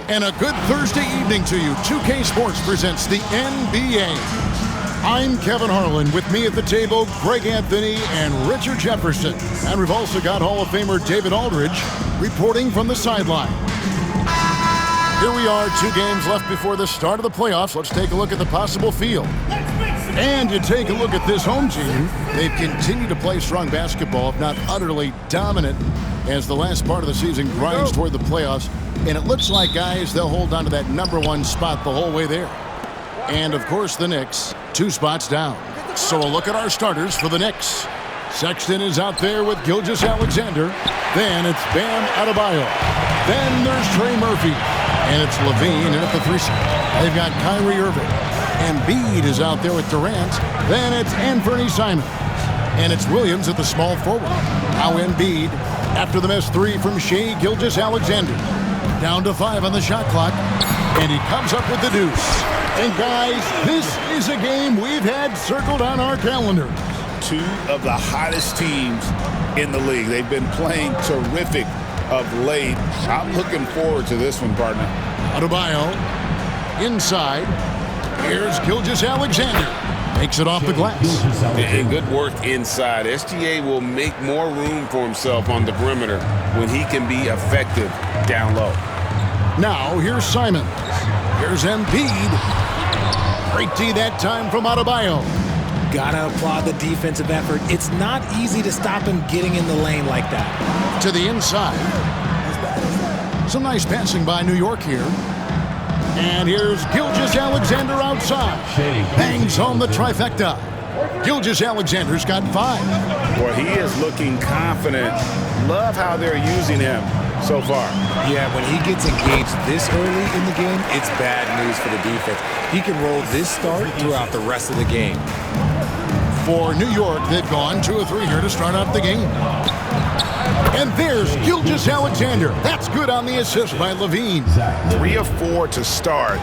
And a good Thursday evening to you. 2K Sports presents the NBA. I'm Kevin Harlan. With me at the table, Greg Anthony and Richard Jefferson. And we've also got Hall of Famer David Aldridge reporting from the sideline. Here we are, 2 games left before the start of the playoffs. Let's take a look at the possible field. And you take a look at this home team. They've continued to play strong basketball, if not utterly dominant, as the last part of the season grinds toward the playoffs. And it looks like, guys, they'll hold on to that #1 spot the whole way there. And, of course, the Knicks, 2 spots down. So a look at our starters for the Knicks. Sexton is out there with Gilgeous-Alexander. Then it's Bam Adebayo. Then there's Trey Murphy. And it's Levine at the 3 spot. They've got Kyrie Irving. Embiid is out there with Durant. Then it's Anthony Simons. And it's Williams at the small forward. Now Embiid, after the missed 3 from Shai Gilgeous-Alexander. Down to 5 on the shot clock. And he comes up with the deuce. And guys, this is a game we've had circled on our calendar. 2 of the hottest teams in the league. They've been playing terrific of late. I'm looking forward to this one, partner. Adebayo inside. Here's Gilgeous-Alexander. Makes it off the glass. And good work inside. SGA will make more room for himself on the perimeter when he can be effective down low. Now here's Simons. Here's Embiid. Great D that time from Adebayo. Gotta applaud the defensive effort. It's not easy to stop him getting in the lane like that. To the inside. Some nice passing by New York here. And here's Gilgeous-Alexander outside. Bangs home the trifecta. Gilgeous-Alexander's got 5. Boy, he is looking confident. Love how they're using him so far. Yeah, when he gets engaged this early in the game, it's bad news for the defense. He can roll this start throughout the rest of the game. For New York, they've gone 2 of 3 here to start out the game. And there's Gilgeous-Alexander. That's good on the assist by Levine. 3 of 4 to start.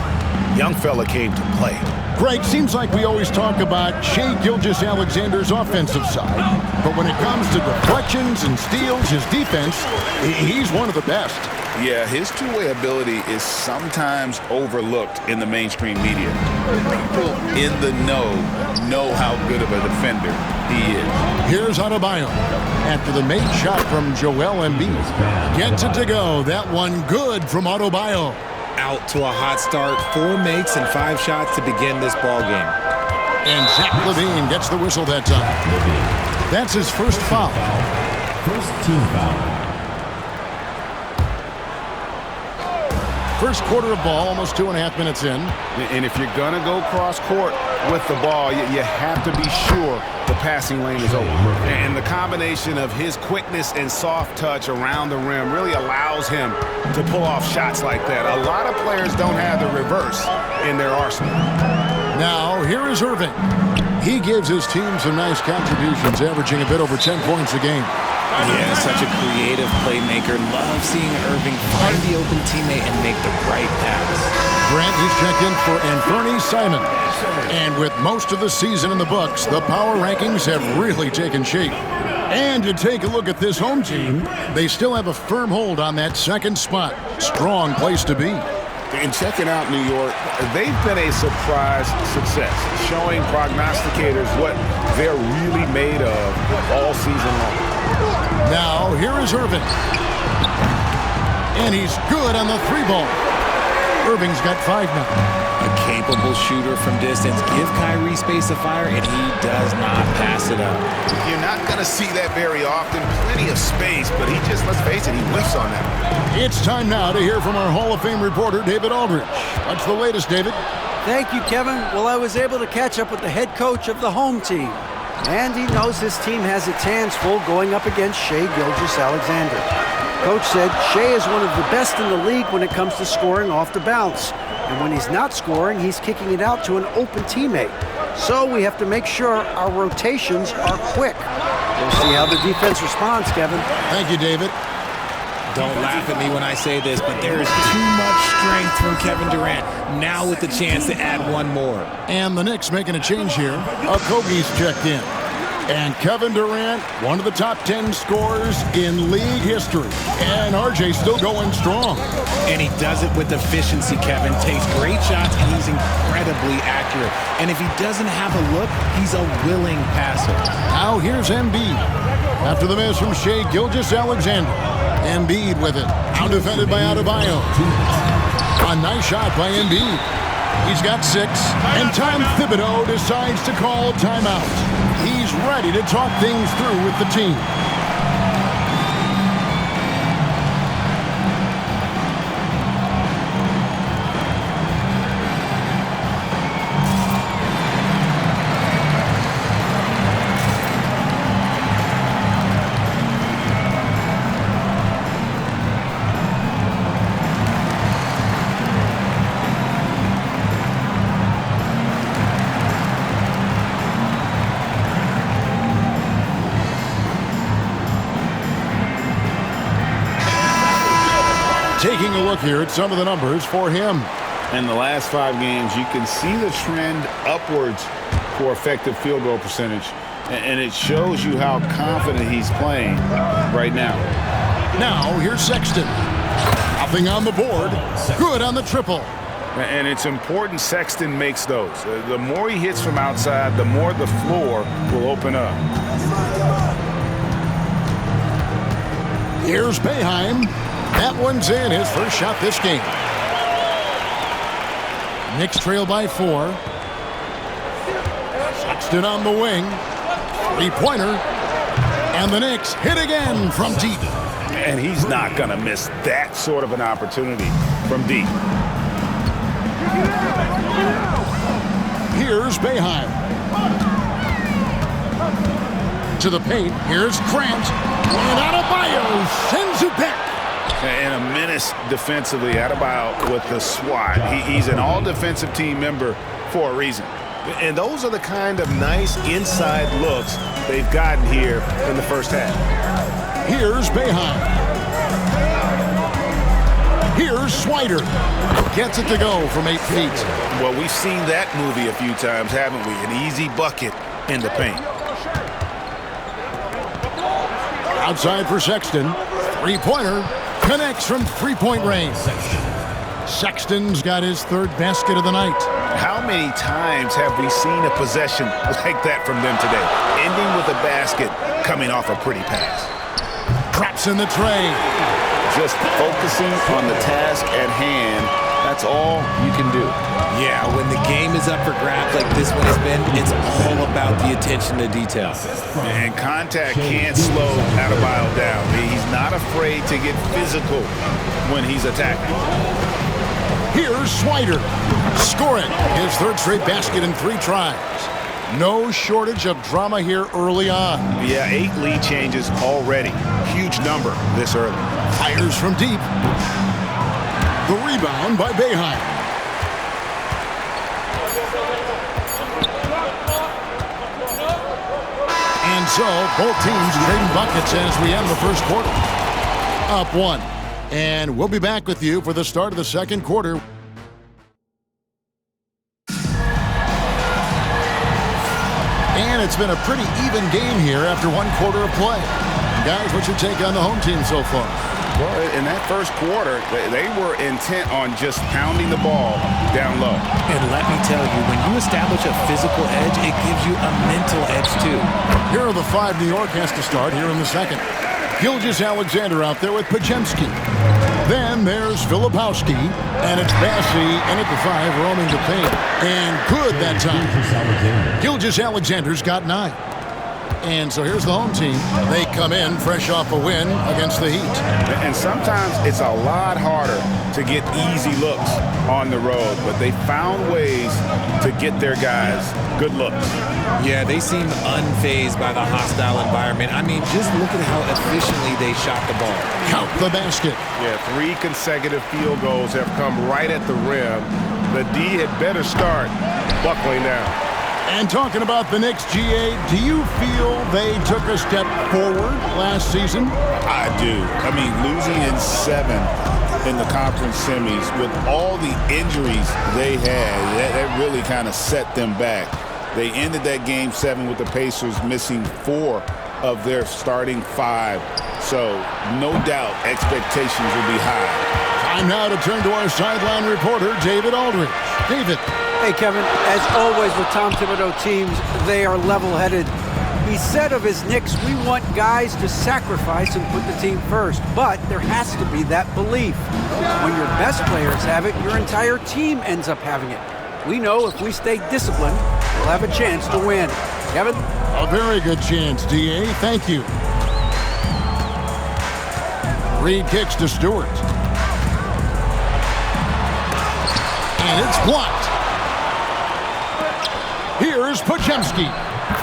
Young fella came to play. Greg, seems like we always talk about Shai Gilgeous-Alexander's offensive side. But when it comes to deflections and steals, his defense, he's one of the best. Yeah, his two-way ability is sometimes overlooked in the mainstream media. People in the know how good of a defender he is. Here's Adebayo. After the made shot from Joel Embiid. Gets it to go. That one good from Adebayo. Out to a hot start. 4 makes and 5 shots to begin this ball game. And Zach LaVine gets the whistle that time. That's his first foul. First team foul. First quarter of ball, almost 2.5 minutes in. And if you're going to go cross-court with the ball, you have to be sure the passing lane is open. And the combination of his quickness and soft touch around the rim really allows him to pull off shots like that. A lot of players don't have the reverse in their arsenal. Now, here is Irving. He gives his team some nice contributions, averaging a bit over 10 points a game. Yeah, such a creative playmaker. Love seeing Irving find the open teammate and make the right pass. Grant, he's checked in for Anthony Simons. And with most of the season in the books, the power rankings have really taken shape. And you take a look at this home team, they still have a firm hold on that 2nd spot. Strong place to be. And checking out New York, they've been a surprise success, showing prognosticators what they're really made of all season long. Now, here is Irving. And he's good on the 3-ball. Irving's got 5 now. A capable shooter from distance. Give Kyrie space to fire, and he does not pass it up. You're not going to see that very often. Plenty of space, but he just, let's face it, he whiffs on that. It's time now to hear from our Hall of Fame reporter, David Aldridge. What's the latest, David? Thank you, Kevin. Well, I was able to catch up with the head coach of the home team. And he knows his team has its hands full going up against Shai Gilgeous-Alexander. Coach said Shai is one of the best in the league when it comes to scoring off the bounce. And when he's not scoring, he's kicking it out to an open teammate. So we have to make sure our rotations are quick. We'll see how the defense responds, Kevin. Thank you, David. Don't laugh at me when I say this, but there is too much strength from Kevin Durant. Now with the chance to add one more. And the Knicks making a change here. Okogie's checked in. And Kevin Durant, one of the top 10 scorers in league history. And RJ's still going strong. And he does it with efficiency, Kevin. Takes great shots, and he's incredibly accurate. And if he doesn't have a look, he's a willing passer. Now here's Embiid. After the miss from Shai Gilgeous-Alexander. Embiid with it. Now defended by Adebayo. A nice shot by Embiid. He's got 6. And Tom Thibodeau decides to call timeout. He's ready to talk things through with the team. Taking a look here at some of the numbers for him. In the last 5 games, you can see the trend upwards for effective field goal percentage. And it shows you how confident he's playing right now. Now, here's Sexton. Nothing on the board. Good on the triple. And it's important Sexton makes those. The more he hits from outside, the more the floor will open up. Here's Boeheim. That one's in, his first shot this game. Knicks trail by 4. Sexton on the wing. 3-pointer. And the Knicks hit again from deep. And he's not going to miss that sort of an opportunity from deep. Here's Boeheim. To the paint. Here's Grant. And Adebayo sends it back. And a menace defensively. Adebayo with the swat. He's an all-defensive team member for a reason. And those are the kind of nice inside looks they've gotten here in the first half. Here's Boeheim. Here's Swider. Gets it to go from 8 feet. Well, we've seen that movie a few times, haven't we? An easy bucket in the paint. Outside for Sexton. 3-pointer. Connects from 3-point range. Sexton's got his 3rd basket of the night. How many times have we seen a possession like that from them today? Ending with a basket coming off a pretty pass. Traps in the tray. Just focusing on the task at hand. That's all you can do. Yeah, when the game is up for grabs like this one has been, it's all about the attention to detail. And contact can't slow Adebayo down. He's not afraid to get physical when he's attacking. Here's Swider. Score it. His 3rd straight basket in 3 tries. No shortage of drama here early on. Yeah, 8 lead changes already. Huge number this early. Fires from deep. The rebound by Boeheim. And so, both teams trading buckets as we end the first quarter. Up 1. And we'll be back with you for the start of the second quarter. And it's been a pretty even game here after 1 quarter of play. Guys, what's your take on the home team so far? Well, in that first quarter, they were intent on just pounding the ball down low. And let me tell you, when you establish a physical edge, it gives you a mental edge too. Here are the 5 New York has to start here in the second. Gilgeous-Alexander out there with Pajemski. Then there's Filipowski, and it's Bassey in at the 5, roaming the paint. And good that time. Gilgeous-Alexander's got 9. And so here's the home team. They come in fresh off a win against the Heat. And sometimes it's a lot harder to get easy looks on the road, but they found ways to get their guys good looks. Yeah, they seem unfazed by the hostile environment. I mean, just look at how efficiently they shot the ball. Count the basket. Yeah, 3 consecutive field goals have come right at the rim. The D had better start buckling down. And talking about the Knicks, GA, do you feel they took a step forward last season? I do. I mean, losing in 7 in the conference semis with all the injuries they had, that really kind of set them back. They ended that Game 7 with the Pacers missing 4 of their starting 5. So, no doubt, expectations will be high. Time now to turn to our sideline reporter, David Aldridge. David. Hey, Kevin, as always with Tom Thibodeau teams, they are level-headed. He said of his Knicks, we want guys to sacrifice and put the team first. But there has to be that belief. When your best players have it, your entire team ends up having it. We know if we stay disciplined, we'll have a chance to win. Kevin? A very good chance, D.A. Thank you. Reed kicks to Stewart. And it's blocked. Here's Podziemski.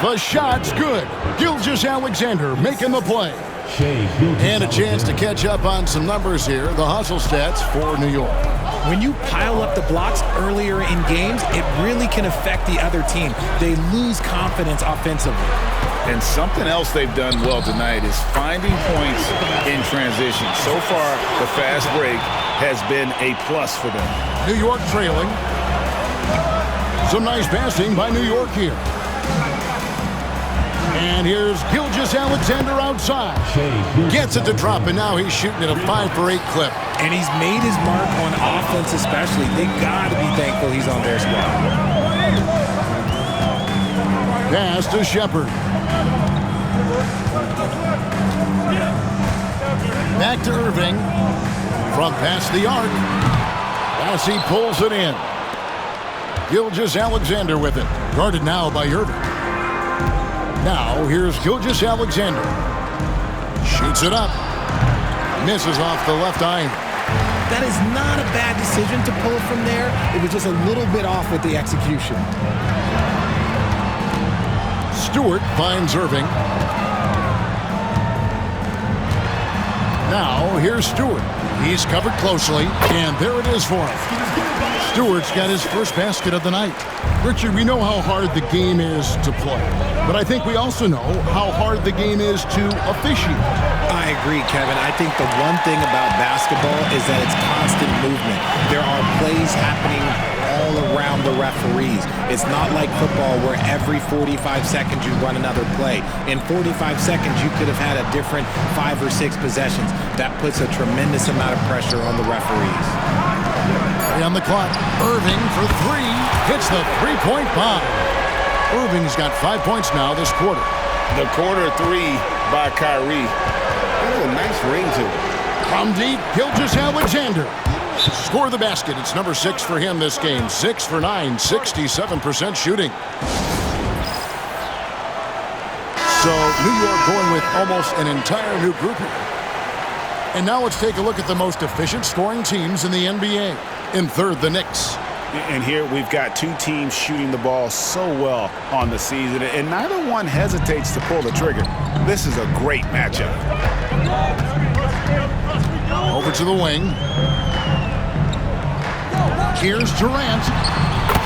The shot's good. Gilgeous-Alexander making the play. And a chance to catch up on some numbers here. The hustle stats for New York. When you pile up the blocks earlier in games, it really can affect the other team. They lose confidence offensively. And something else they've done well tonight is finding points in transition. So far, the fast break has been a plus for them. New York trailing. Some nice passing by New York here. And here's Gilgeous-Alexander outside. Gets it to drop, and now he's shooting at a 5-for-8 clip. And he's made his mark on offense especially. They got to be thankful he's on their squad. Pass to Shepard. Back to Irving. From past the arc. As he pulls it in. Gilgeous-Alexander with it. Guarded now by Irving. Now, here's Gilgeous-Alexander. Shoots it up. Misses off the left iron. That is not a bad decision to pull from there. It was just a little bit off with the execution. Stewart finds Irving. Now, here's Stewart. He's covered closely, and there it is for him. Stewart's got his first basket of the night. Richard, we know how hard the game is to play, but I think we also know how hard the game is to officiate. I agree, Kevin. I think the one thing about basketball is that it's constant movement. There are plays happening all around the referees. It's not like football where every 45 seconds you run another play. In 45 seconds, you could have had a different 5 or 6 possessions. That puts a tremendous amount of pressure on the referees. On the clock, Irving for 3, hits the 3-point bomb. Irving's got 5 points now this quarter. The corner 3 by Kyrie. That's a nice ring to it. From deep, Gilgeous-Alexander. Score the basket. It's number 6 for him this game. 6 for 9, 67% shooting. So New York going with almost an entire new group here. And now let's take a look at the most efficient scoring teams in the NBA. In third, the Knicks. And here we've got 2 teams shooting the ball so well on the season, and neither one hesitates to pull the trigger. This is a great matchup. Over to the wing. Here's Durant.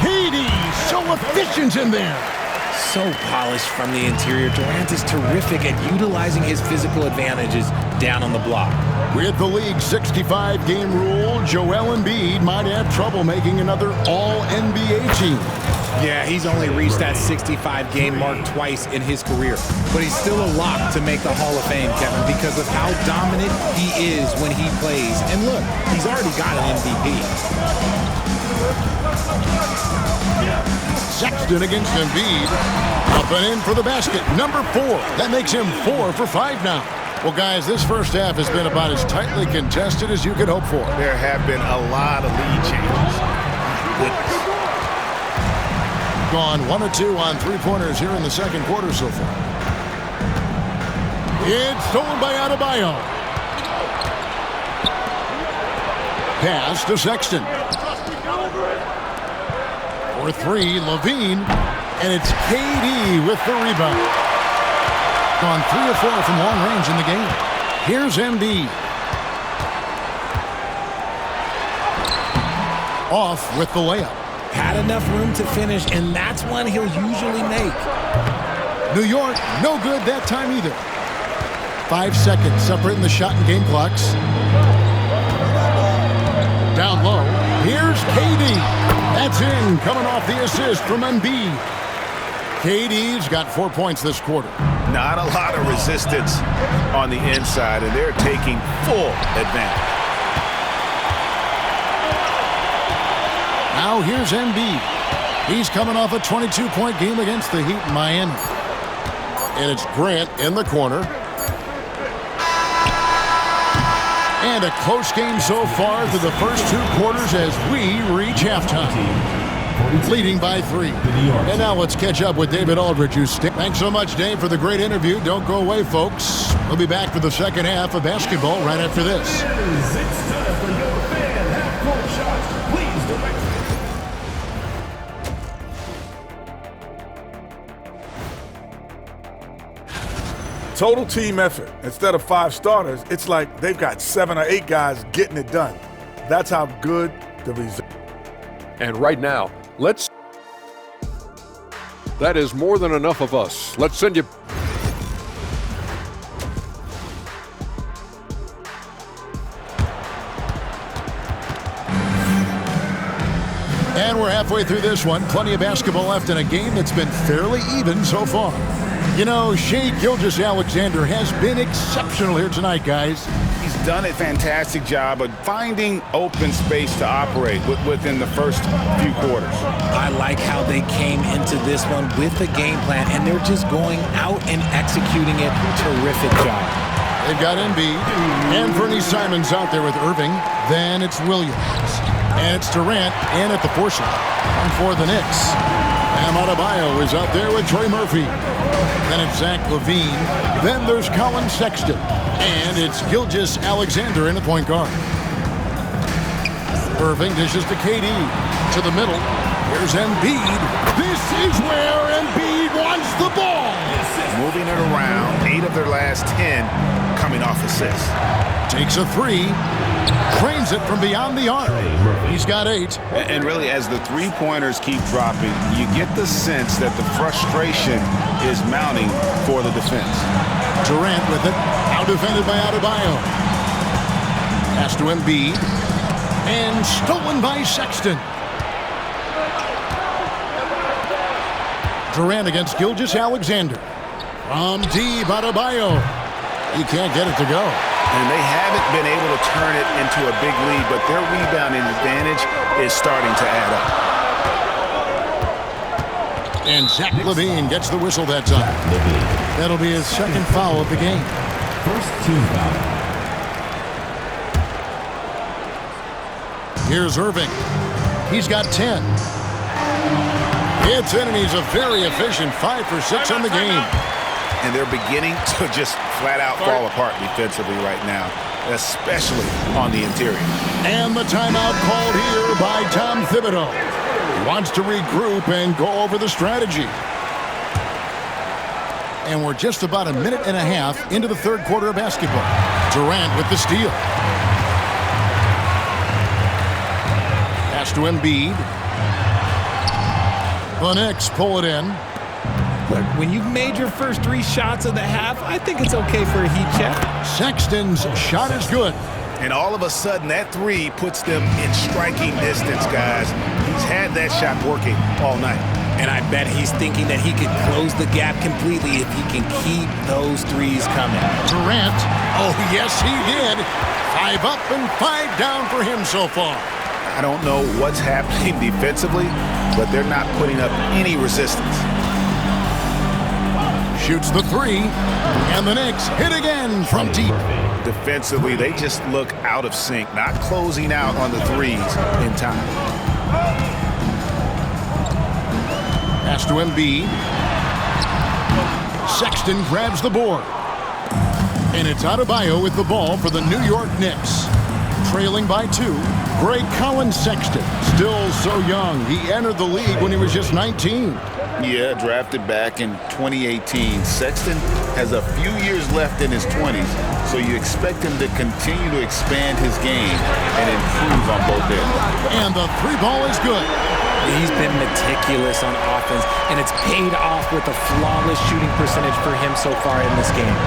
KD, so efficient in there. So polished from the interior. Durant is terrific at utilizing his physical advantages down on the block. With the league's 65-game rule, Joel Embiid might have trouble making another All-NBA team. Yeah, he's only reached that 65-game mark twice in his career. But he's still a lock to make the Hall of Fame, Kevin, because of how dominant he is when he plays. And look, he's already got an MVP. Sexton against Embiid. Up and in for the basket. Number 4. That makes him 4 for 5 now. Well, guys, this first half has been about as tightly contested as you could hope for. There have been a lot of lead changes. Gone 1 of 2 on 3-pointers here in the second quarter so far. It's stolen by Adebayo. Pass to Sexton. For 3, Levine. And it's KD with the rebound. Gone 3 or 4 from long range in the game. Here's Embiid. Off with the layup. Had enough room to finish, and that's one he'll usually make. New York, no good that time either. 5 seconds separating the shot and game clocks. Down low. Here's KD. That's in, coming off the assist from Embiid. KD's got 4 points this quarter. Not a lot of resistance on the inside, and they're taking full advantage. Now here's Embiid. He's coming off a 22-point game against the Heat in Miami. And it's Grant in the corner. And a close game so far through the first 2 quarters as we reach halftime. Leading by 3. And now let's catch up with David Aldridge. Thanks so much, Dave, for the great interview. Don't go away, folks. We'll be back for the second half of basketball right after this. It's time for your fan half-court shots. Please direct. Total team effort. Instead of 5 starters, it's like they've got 7 or 8 guys getting it done. That's how good the result. And right now, that is more than enough of us. Let's send you. And we're halfway through this one. Plenty of basketball left in a game that's been fairly even so far. You know, Shai Gilgeous-Alexander has been exceptional here tonight, guys. He's done a fantastic job of finding open space to operate within the first few quarters. I like how they came into this one with the game plan, and they're just going out and executing it. Terrific job. They've got Embiid, and Bernie Simon's out there with Irving. Then it's Williams. And it's Durant in at the 4 shot. And for the Knicks, Bam Adebayo is out there with Trey Murphy. Then it's Zach LaVine. Then there's Colin Sexton. And it's Gilgeous-Alexander in the point guard. Irving dishes to KD. To the middle. Here's Embiid. This is where Embiid wants the ball. Moving it around, 8 of their last 10 coming off assists. Takes a 3. Trains it from beyond the arc. He's got 8. And really, as the 3-pointers keep dropping, you get the sense that the frustration is mounting for the defense. Durant with it. Out defended by Adebayo. Pass to Embiid. And stolen by Sexton. Durant against Gilgeous-Alexander. From deep, Adebayo. He can't get it to go. And they haven't been able to turn it into a big lead, but their rebounding advantage is starting to add up. And Zach LaVine gets the whistle that time. That'll be his second foul of the game. First team foul. Here's Irving. He's got 10. It's in, and he's a very efficient 5 for 6 on the game. And they're beginning to just flat out fall apart defensively right now, especially on the interior. And the timeout called here by Tom Thibodeau. He wants to regroup and go over the strategy. And we're just about a minute and a half into the third quarter of basketball. Durant with the steal. Pass to Embiid. The Knicks pull it in. Look, when you've made your first 3 shots of the half, I think it's okay for a heat check. Sexton's shot is good. And all of a sudden, that 3 puts them in striking distance, guys. He's had that shot working all night. And I bet he's thinking that he could close the gap completely if he can keep those 3s coming. Durant, oh yes he did. 5 up and 5 down for him so far. I don't know what's happening defensively, but they're not putting up any resistance. Shoots the 3, and the Knicks hit again from deep. Defensively, they just look out of sync, not closing out on the 3s in time. Pass to Embiid. Sexton grabs the board. And it's Adebayo with the ball for the New York Knicks. Trailing by 2, Greg Colin Sexton, still so young. He entered the league when he was just 19. Yeah, drafted back in 2018. Sexton has a few years left in his 20s, so you expect him to continue to expand his game and improve on both ends. And the 3-ball is good. He's been meticulous on offense, and it's paid off with a flawless shooting percentage for him so far in this game.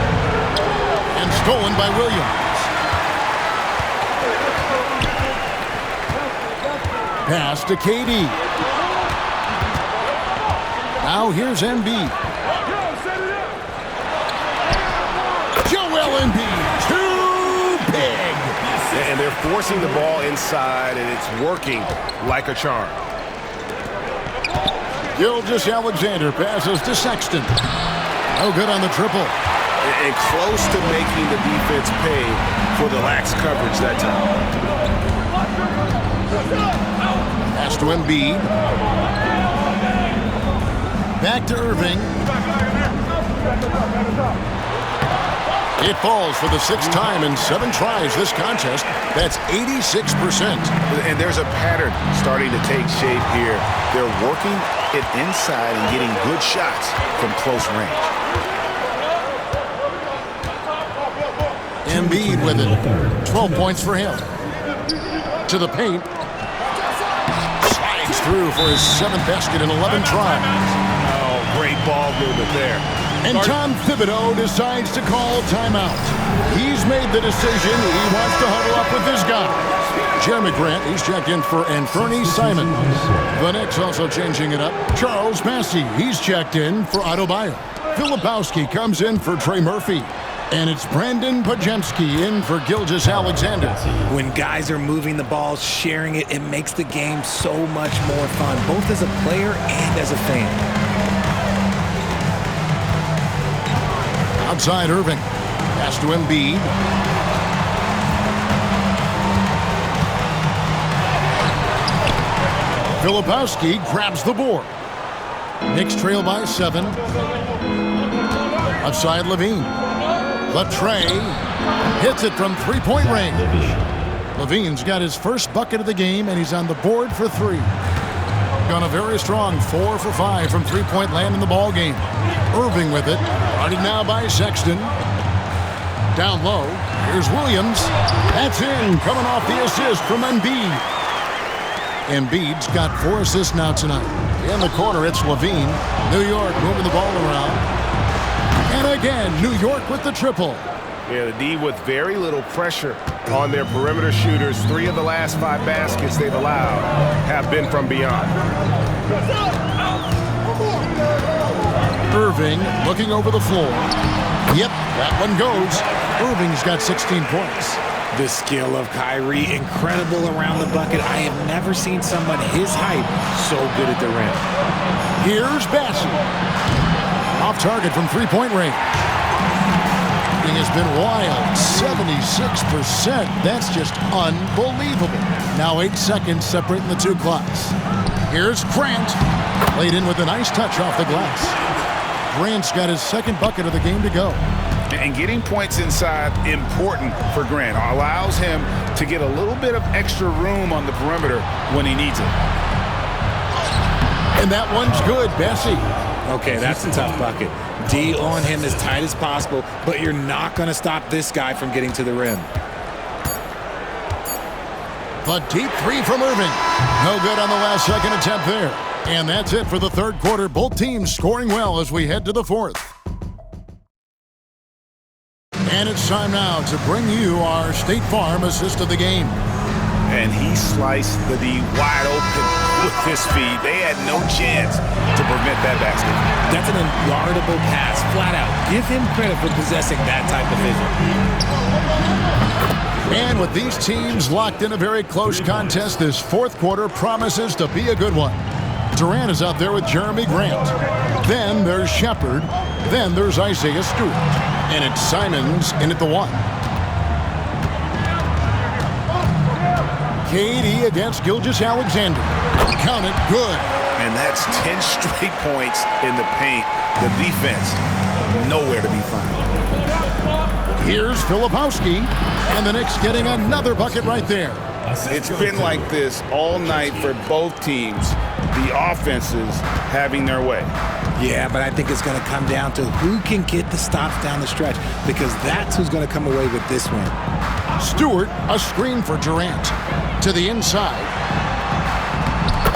And stolen by Williams. Pass to KD. Now here's Embiid. Joel Embiid, too big. And they're forcing the ball inside, and it's working like a charm. Gilgeous-Alexander passes to Sexton. No good on the triple. And close to making the defense pay for the lax coverage that time. Pass to Embiid. Back to Irving. It falls for the 6th time in 7 tries this contest. That's 86%. And there's a pattern starting to take shape here. They're working it inside and getting good shots from close range. Embiid with it. 12 points for him. To the paint. Slides through for his 7th basket in 11 tries. Oh, great ball movement there. And Tom Thibodeau decides to call timeout. He's made the decision. He wants to huddle up with his guys. Jeremy Grant, he's checked in for Anthony Simons. The Knicks also changing it up. Charles Massey, he's checked in for Adebayo. Filipowski comes in for Trey Murphy. And it's Brandon Pajemski in for Gilgeous-Alexander. When guys are moving the ball, sharing it, it makes the game so much more fun, both as a player and as a fan. Outside Irving. Pass to Embiid. Filipowski grabs the board. Knicks trail by 7. Outside Levine. Latrey hits it from 3-point range. Levine's got his first bucket of the game, and he's on the board for 3. Gone a very strong 4 for 5 from 3-point land in the ball game. Irving with it, guarded now by Sexton. Down low, here's Williams. That's in, coming off the assist from Embiid. Embiid's got 4 assists now tonight. In the corner, it's Levine. New York moving the ball around. And again, New York with the triple. Yeah, the D with very little pressure on their perimeter shooters. 3 of the last 5 baskets they've allowed have been from beyond. Irving looking over the floor. Yep, that one goes. Irving's got 16 points. The skill of Kyrie, incredible around the bucket. I have never seen someone his height so good at the rim. Here's Bassett. Off target from 3-point range. He has been wild, 76%. That's just unbelievable. Now 8 seconds separating the 2 clocks. Here's Grant. Laid in with a nice touch off the glass. Grant's got his 2nd bucket of the game to go. And getting points inside, important for Grant. Allows him to get a little bit of extra room on the perimeter when he needs it. And that one's good, Bessie. Okay, that's a tough bucket. D on him as tight as possible, but you're not going to stop this guy from getting to the rim. The deep 3 from Irving. No good on the last second attempt there. And that's it for the 3rd quarter. Both teams scoring well as we head to the 4th. And it's time now to bring you our State Farm assist of the game. And he sliced the D wide open with his feet. They had no chance to prevent that basket. That's an unguardable pass, flat out. Give him credit for possessing that type of vision. And with these teams locked in a very close contest, this 4th quarter promises to be a good one. Durant is out there with Jeremy Grant. Then there's Shepard. Then there's Isaiah Stewart. And it's Simons in at the 1. KD against Gilgeous-Alexander. Count it, good. And that's 10 straight points in the paint. The defense, nowhere to be found. Here's Filipowski. And the Knicks getting another bucket right there. It's been like this all night for both teams. The offenses having their way. Yeah, but I think it's going to come down to who can get the stops down the stretch, because that's who's going to come away with this one. Stewart, a screen for Durant. To the inside.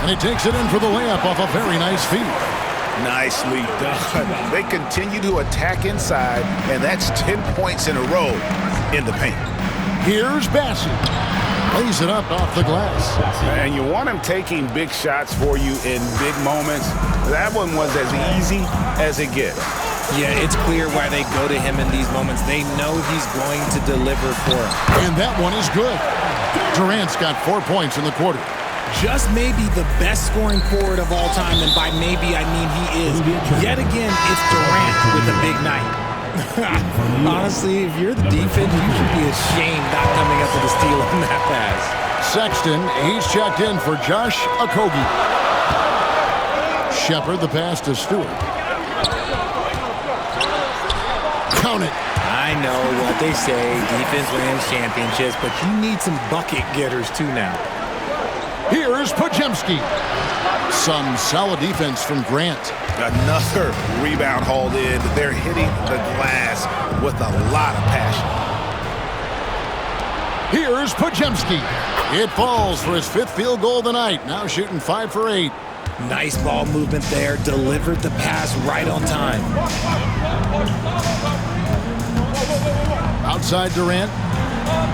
And he takes it in for the layup off a very nice feed. Nicely done. They continue to attack inside, and that's 10 points in a row in the paint. Here's Bassett. Lays it up off the glass. And you want him taking big shots for you in big moments. That one was as easy as it gets. Yeah, it's clear why they go to him in these moments. They know he's going to deliver for them. And that one is good. Durant's got 4 points in the quarter. Just maybe the best scoring forward of all time, and by maybe I mean he is. Yet again, it's Durant with a big night. Honestly, if you're the defense, you should be ashamed not coming up with a steal on that pass. Sexton, he's checked in for Josh Okogie. Shepard, the pass to Stewart. Count it. I know what they say, defense wins championships, but you need some bucket getters too now. Here's Podziemski. Some solid defense from Grant. Another rebound hauled in. They're hitting the glass with a lot of passion. Here's Podziemski. It falls for his 5th field goal of the night. Now shooting 5 for 8. Nice ball movement there. Delivered the pass right on time. Outside Durant.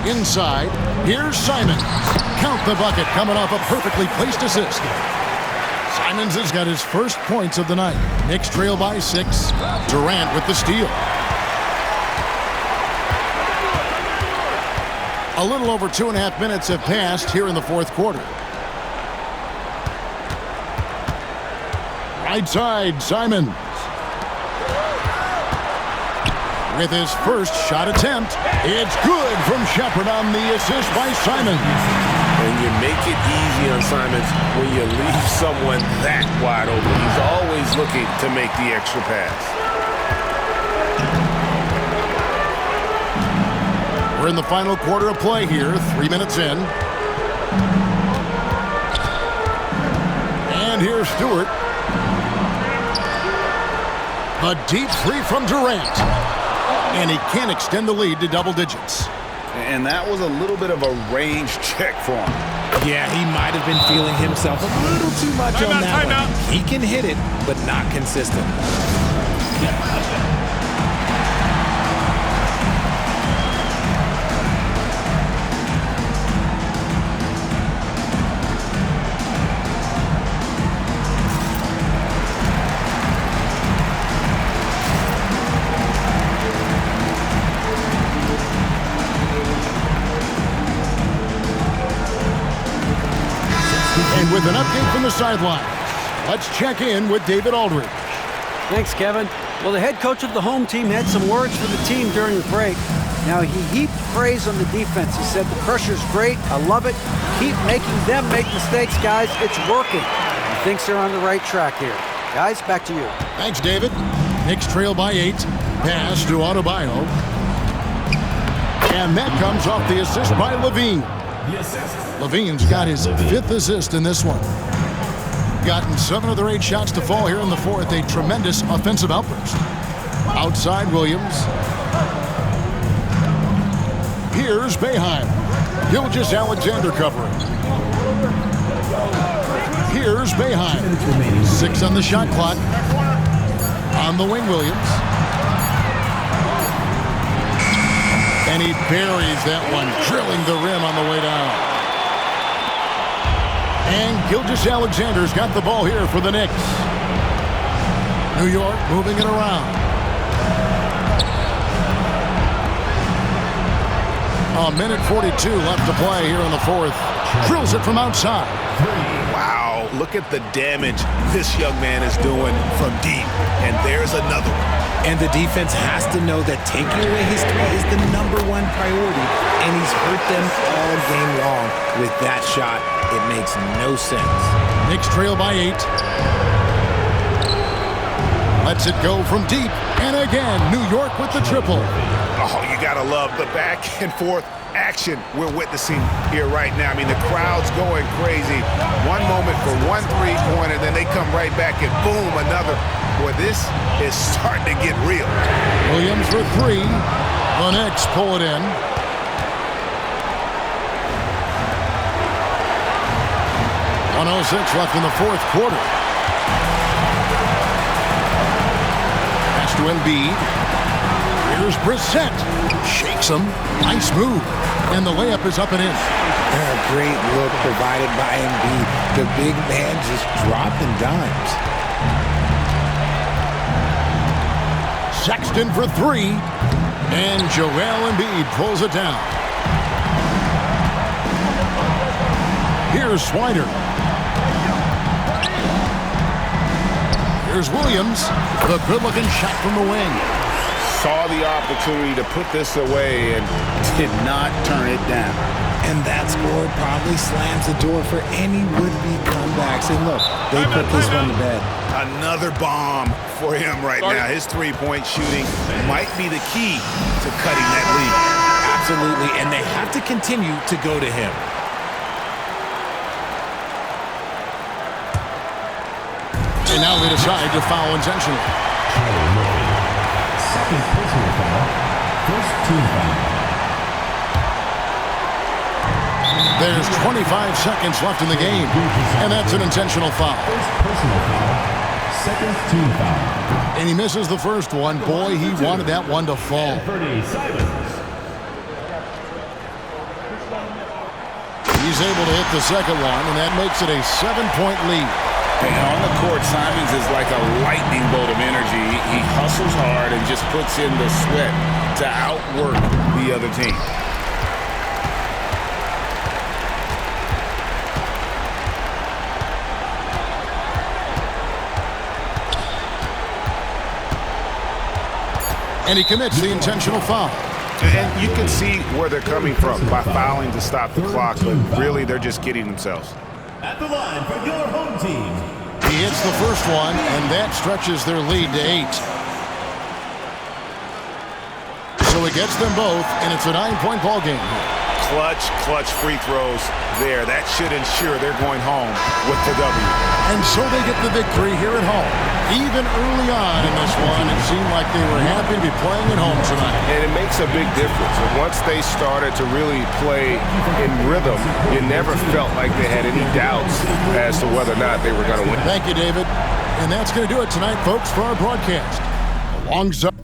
Inside. Here's Simons. Count the bucket coming off a perfectly placed assist. Simons has got his first points of the night. Knicks trail by 6. Durant with the steal. A little over 2.5 minutes have passed here in the 4th quarter. Right side, Simons. With his first shot attempt, it's good from Shepard on the assist by Simons. And you make it easy on Simons when you leave someone that wide open. He's always looking to make the extra pass. We're in the final quarter of play here, 3 minutes in. And here's Stewart. A deep three from Durant. And he can't extend the lead to double digits. And that was a little bit of a range check for him. Yeah, he might have been feeling himself a little too much on that one. He can hit it, but not consistent. And with an update from the sidelines, let's check in with David Aldridge. Thanks, Kevin. Well, the head coach of the home team had some words for the team during the break. Now, he heaped praise on the defense. He said, the pressure's great. I love it. Keep making them make mistakes, guys. It's working. He thinks they're on the right track here. Guys, back to you. Thanks, David. Knicks trail by 8. Pass to Adebayo. And that comes off the assist by Levine. Levine's got his 5th assist in this one. Gotten 7 of their 8 shots to fall here in the 4th. A tremendous offensive outburst. Outside Williams. Here's Boeheim. Gilgeous Alexander covering. Here's Boeheim. 6 on the shot clock. On the wing, Williams. And he buries that one, drilling the rim on the way down. And Gilgeous Alexander's got the ball here for the Knicks. New York moving it around. A minute 42 left to play here in the 4th. Drills it from outside. Wow, look at the damage this young man is doing from deep. And there's another one. And the defense has to know that taking away his 3 is the #1 priority, and he's hurt them all game long with that shot. It makes no sense. Knicks trail by 8. Lets it go from deep. And again, New York with the triple. Oh, you gotta love the back and forth action we're witnessing here right now. I mean, the crowd's going crazy. One moment for one three-pointer, then they come right back and boom, another. Boy, this is starting to get real. Williams for 3. The Knicks pull it in. .106 left in the 4th quarter. Pass to Embiid. Here's Brissett. Shakes him. Nice move. And the layup is up and in. A great look provided by Embiid. The big man just dropping dimes. Sexton for three. And Joel Embiid pulls it down. Here's Swider. Here's Williams. The good-looking shot from the wing. Saw the opportunity to put this away and did not turn it down. And that score probably slams the door for any would-be comebacks. And look, they put this one to bed. Another bomb for him right now. His three-point shooting might be the key to cutting that lead. Absolutely, and they have to continue to go to him. And now they decide to foul intentionally. Second personal foul. First team foul. There's 25 seconds left in the game, and that's an intentional foul. First personal foul. Second team foul. And he misses the first one. Boy, he wanted that one to fall. He's able to hit the second one, and that makes it a 7-point lead. And on the court, Simons is like a lightning bolt of energy. He hustles hard and just puts in the sweat to outwork the other team. And he commits the intentional foul. And you can see where they're coming from by fouling to stop the clock, but really they're just kidding themselves. At the line for your home team. He hits the first one, and that stretches their lead to 8. So he gets them both, and it's a 9-point ball game. Clutch free throws there. That should ensure they're going home with the W. And so they get the victory here at home. Even early on in this one, it seemed like they were happy to be playing at home tonight. And it makes a big difference. And once they started to really play in rhythm, you never felt like they had any doubts as to whether or not they were going to win. Thank you, David. And that's going to do it tonight, folks, for our broadcast. Alongside